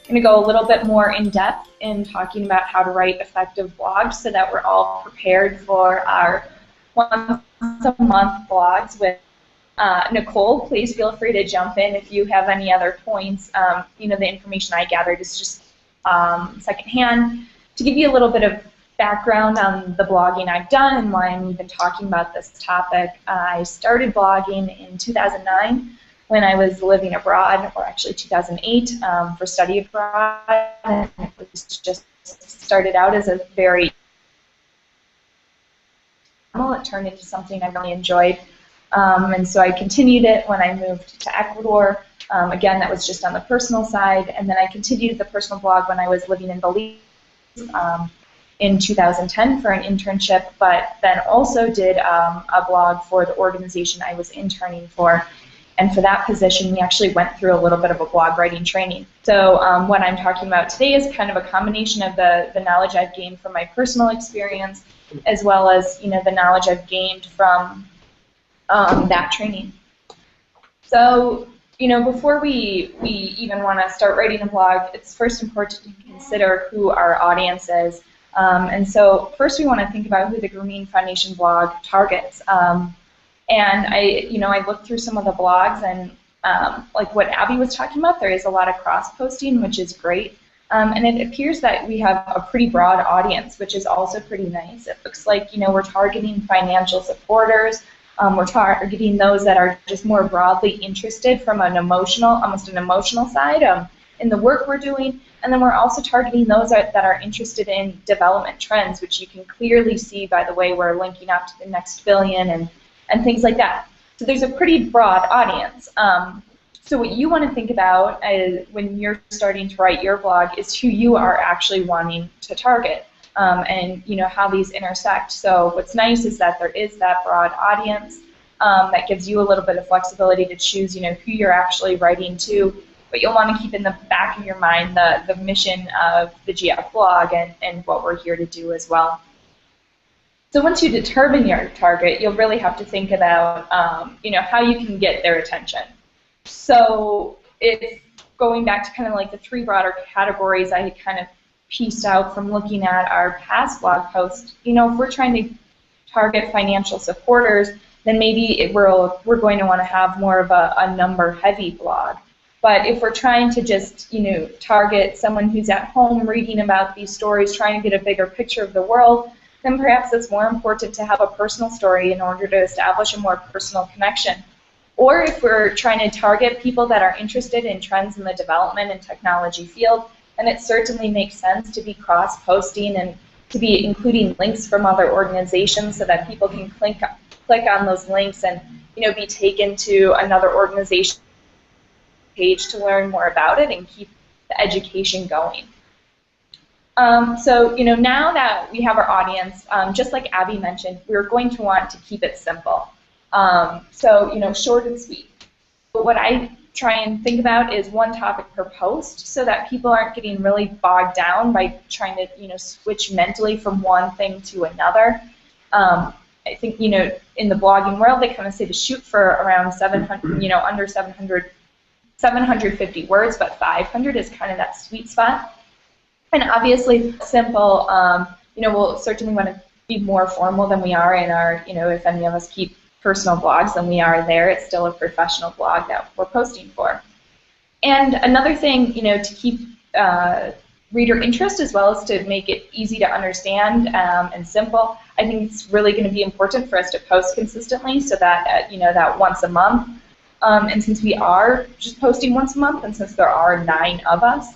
going to go a little bit more in depth in talking about how to write effective blogs so that we're all prepared for our once-a-month blogs with Nicole. Please feel free to jump in if you have any other points. You know, the information I gathered is just secondhand. To give you a little bit of background on the blogging I've done and why I'm even talking about this topic, I started blogging in 2009 when I was living abroad, or actually 2008, for study abroad. And it was just started out as a very, it turned into something I really enjoyed. And so I continued it when I moved to Ecuador. Again, that was just on the personal side. And then I continued the personal blog when I was living in Belize in 2010 for an internship, but then also did a blog for the organization I was interning for. And for that position, we actually went through a little bit of a blog writing training. So what I'm talking about today is kind of a combination of the knowledge I've gained from my personal experience, as well as, you know, the knowledge I've gained from that training. So, you know, before we even want to start writing a blog, it's first important to consider who our audience is. And so first we want to think about who the Grameen Foundation blog targets. And I looked through some of the blogs, and like what Abby was talking about, there is a lot of cross-posting, which is great. And it appears that we have a pretty broad audience, which is also pretty nice. It looks like, you know, we're targeting financial supporters. We're targeting those that are just more broadly interested from an emotional, almost an emotional side in the work we're doing. And then we're also targeting those that are interested in development trends, which you can clearly see by the way we're linking up to the next billion and things like that. So there's a pretty broad audience. So what you want to think about when you're starting to write your blog is who you are actually wanting to target, and you know how these intersect. So what's nice is that there is that broad audience that gives you a little bit of flexibility to choose, you know, who you're actually writing to. But you'll want to keep in the back of your mind the mission of the GF blog and what we're here to do as well. So once you determine your target, you'll really have to think about, you know, how you can get their attention. So if going back to kind of like the three broader categories I had kind of pieced out from looking at our past blog posts, you know, if we're trying to target financial supporters, then maybe we're going to want to have more of a number-heavy blog. But if we're trying to just, you know, target someone who's at home reading about these stories, trying to get a bigger picture of the world, then perhaps it's more important to have a personal story in order to establish a more personal connection. Or if we're trying to target people that are interested in trends in the development and technology field, then it certainly makes sense to be cross-posting and to be including links from other organizations so that people can click on those links and, you know, be taken to another organization page to learn more about it and keep the education going. So, you know, now that we have our audience, just like Abby mentioned, we're going to want to keep it simple. So, you know, short and sweet. But what I try and think about is one topic per post so that people aren't getting really bogged down by trying to, you know, switch mentally from one thing to another. I think, you know, in the blogging world, they kind of say to shoot for around 700, you know, under 750 words, but 500 is kind of that sweet spot. And obviously, simple, you know, we'll certainly want to be more formal than we are in our, you know, if any of us keep personal blogs than we are there. It's still a professional blog that we're posting for. And another thing, you know, to keep reader interest as well as to make it easy to understand and simple, I think it's really going to be important for us to post consistently so that, you know, that once a month. And since we are just posting once a month, and since there are 9 of us,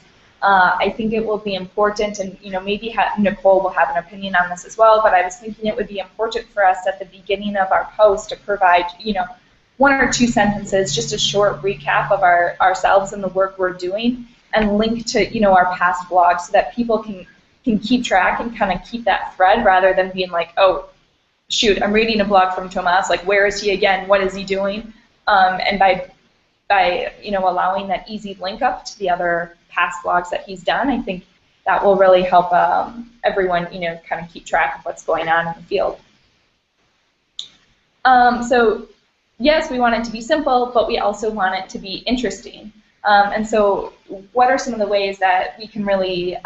I think it will be important, and you know, maybe Nicole will have an opinion on this as well, but I was thinking it would be important for us at the beginning of our post to provide, you know, 1 or 2 sentences, just a short recap of ourselves and the work we're doing, and link to, you know, our past blogs so that people can keep track and kind of keep that thread rather than being like, oh, shoot, I'm reading a blog from Tomas, like, where is he again? What is he doing? And by you know, allowing that easy link up to the other past blogs that he's done, I think that will really help everyone, you know, kind of keep track of what's going on in the field. So yes, we want it to be simple, but we also want it to be interesting. And so what are some of the ways that we can really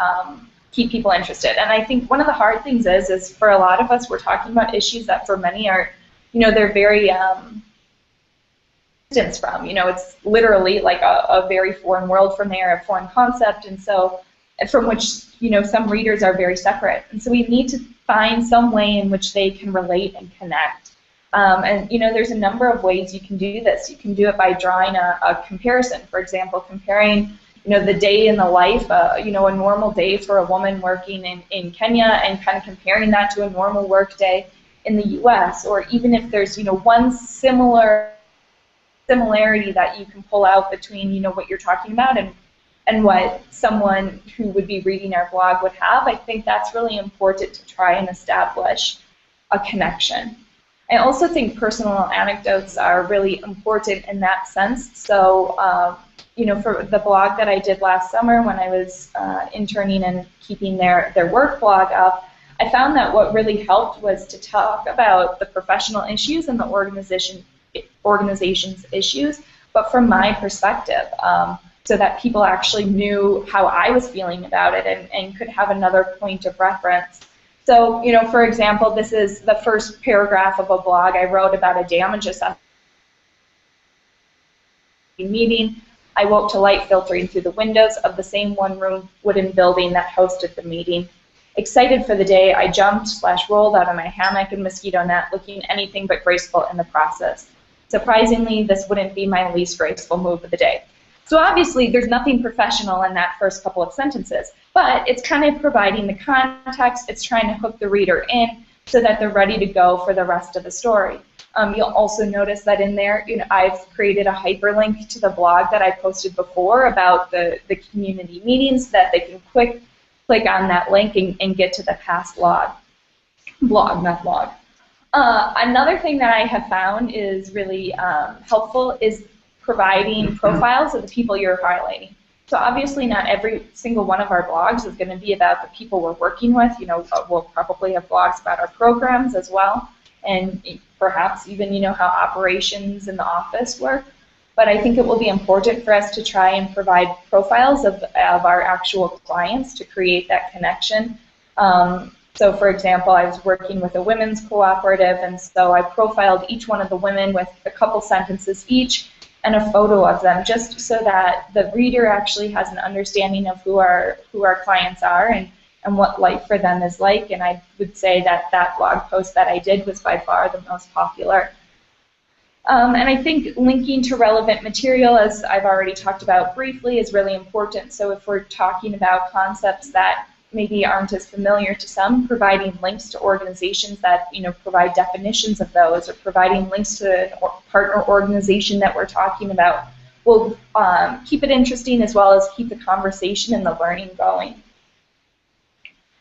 keep people interested? And I think one of the hard things is for a lot of us, we're talking about issues that for many are, they're very distance from. It's literally like a very foreign world from there, a foreign concept, and so from which, some readers are very separate. And so we need to find some way in which they can relate and connect. And there's a number of ways you can do this. You can do it by drawing a comparison. For example, comparing, the day in the life, a normal day for a woman working in Kenya, and kind of comparing that to a normal work day in the U.S. Or even if there's, one similarity that you can pull out between, what you're talking about and what someone who would be reading our blog would have. I think that's really important to try and establish a connection. I also think personal anecdotes are really important in that sense. So, for the blog that I did last summer when I was interning and keeping their work blog up, I found that what really helped was to talk about the professional issues and the organization's issues, but from my perspective, so that people actually knew how I was feeling about it and could have another point of reference. So, for example, this is the first paragraph of a blog I wrote about a damage assessment meeting. I woke to light filtering through the windows of the same one-room wooden building that hosted the meeting. Excited for the day, I jumped/rolled out of my hammock and mosquito net, looking anything but graceful in the process. Surprisingly, this wouldn't be my least graceful move of the day. So obviously, there's nothing professional in that first couple of sentences, but it's kind of providing the context. It's trying to hook the reader in so that they're ready to go for the rest of the story. You'll also notice that in there, I've created a hyperlink to the blog that I posted before about the community meetings so that they can click on that link and get to the past blog, not blog. Another thing that I have found is really helpful is providing profiles of the people you're highlighting. So obviously not every single one of our blogs is going to be about the people we're working with. We'll probably have blogs about our programs as well, and perhaps even, how operations in the office work. But I think it will be important for us to try and provide profiles of our actual clients to create that connection. So for example, I was working with a women's cooperative, and so I profiled each one of the women with a couple sentences each and a photo of them, just so that the reader actually has an understanding of who our clients are and what life for them is like. And I would say that blog post that I did was by far the most popular. And I think linking to relevant material, as I've already talked about briefly, is really important. So if we're talking about concepts that maybe aren't as familiar to some, providing links to organizations that provide definitions of those, or providing links to a partner organization that we're talking about, will keep it interesting as well as keep the conversation and the learning going.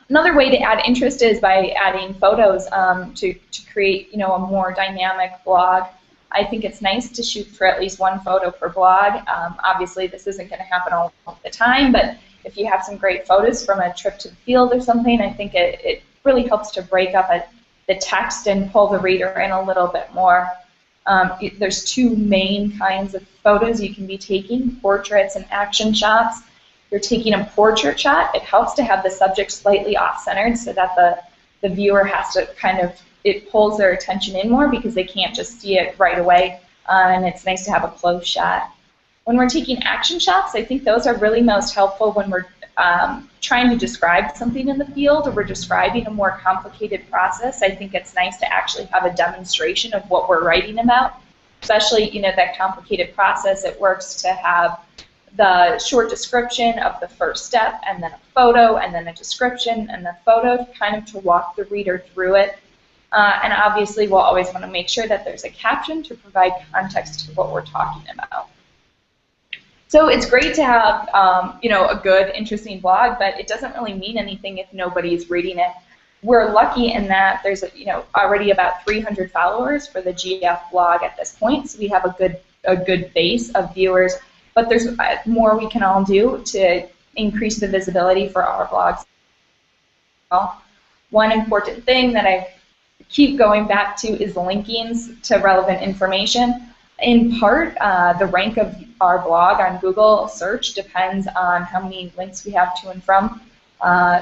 Another way to add interest is by adding photos to create a more dynamic blog. I think it's nice to shoot for at least one photo per blog. Obviously, this isn't going to happen all the time, but if you have some great photos from a trip to the field or something, I think it really helps to break up the text and pull the reader in a little bit more. There's two main kinds of photos you can be taking: portraits and action shots. If you're taking a portrait shot, it helps to have the subject slightly off-centered so that the viewer has to it pulls their attention in more because they can't just see it right away, and it's nice to have a close shot. When we're taking action shots, I think those are really most helpful when we're trying to describe something in the field, or we're describing a more complicated process. I think it's nice to actually have a demonstration of what we're writing about, especially that complicated process. It works to have the short description of the first step, and then a photo, and then a description, and the photo, kind of to walk the reader through it. And obviously, we'll always want to make sure that there's a caption to provide context to what we're talking about. So it's great to have, a good, interesting blog, but it doesn't really mean anything if nobody's reading it. We're lucky in that there's, already about 300 followers for the GF blog at this point, so we have a good base of viewers. But there's more we can all do to increase the visibility for our blogs. One important thing that I keep going back to is linkings to relevant information. In part, the rank of our blog on Google search depends on how many links we have to and from.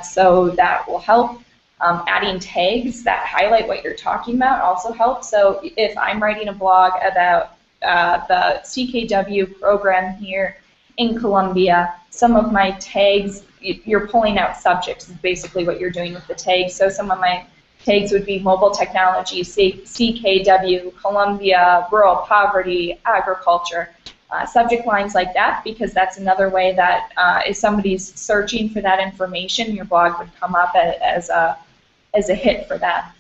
So that will help. Adding tags that highlight what you're talking about also helps. So if I'm writing a blog about the CKW program here in Colombia, some of my tags, you're pulling out subjects is basically what you're doing with the tags. So some of my tags would be mobile technology, CKW, Colombia, rural poverty, agriculture, subject lines like that, because that's another way that if somebody's searching for that information, your blog would come up as a hit for that.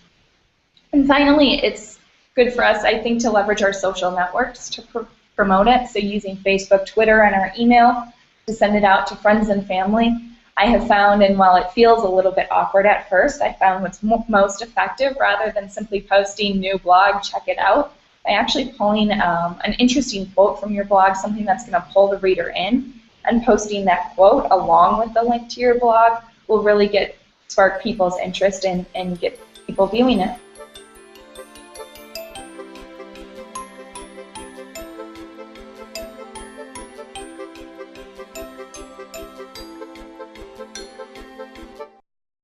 And finally, it's good for us, I think, to leverage our social networks to promote it. So using Facebook, Twitter, and our email to send it out to friends and family. I have found, and while it feels a little bit awkward at first, I found what's most effective, rather than simply posting new blog, check it out, by actually pulling an interesting quote from your blog, something that's going to pull the reader in, and posting that quote along with the link to your blog will really spark people's interest and get people viewing it.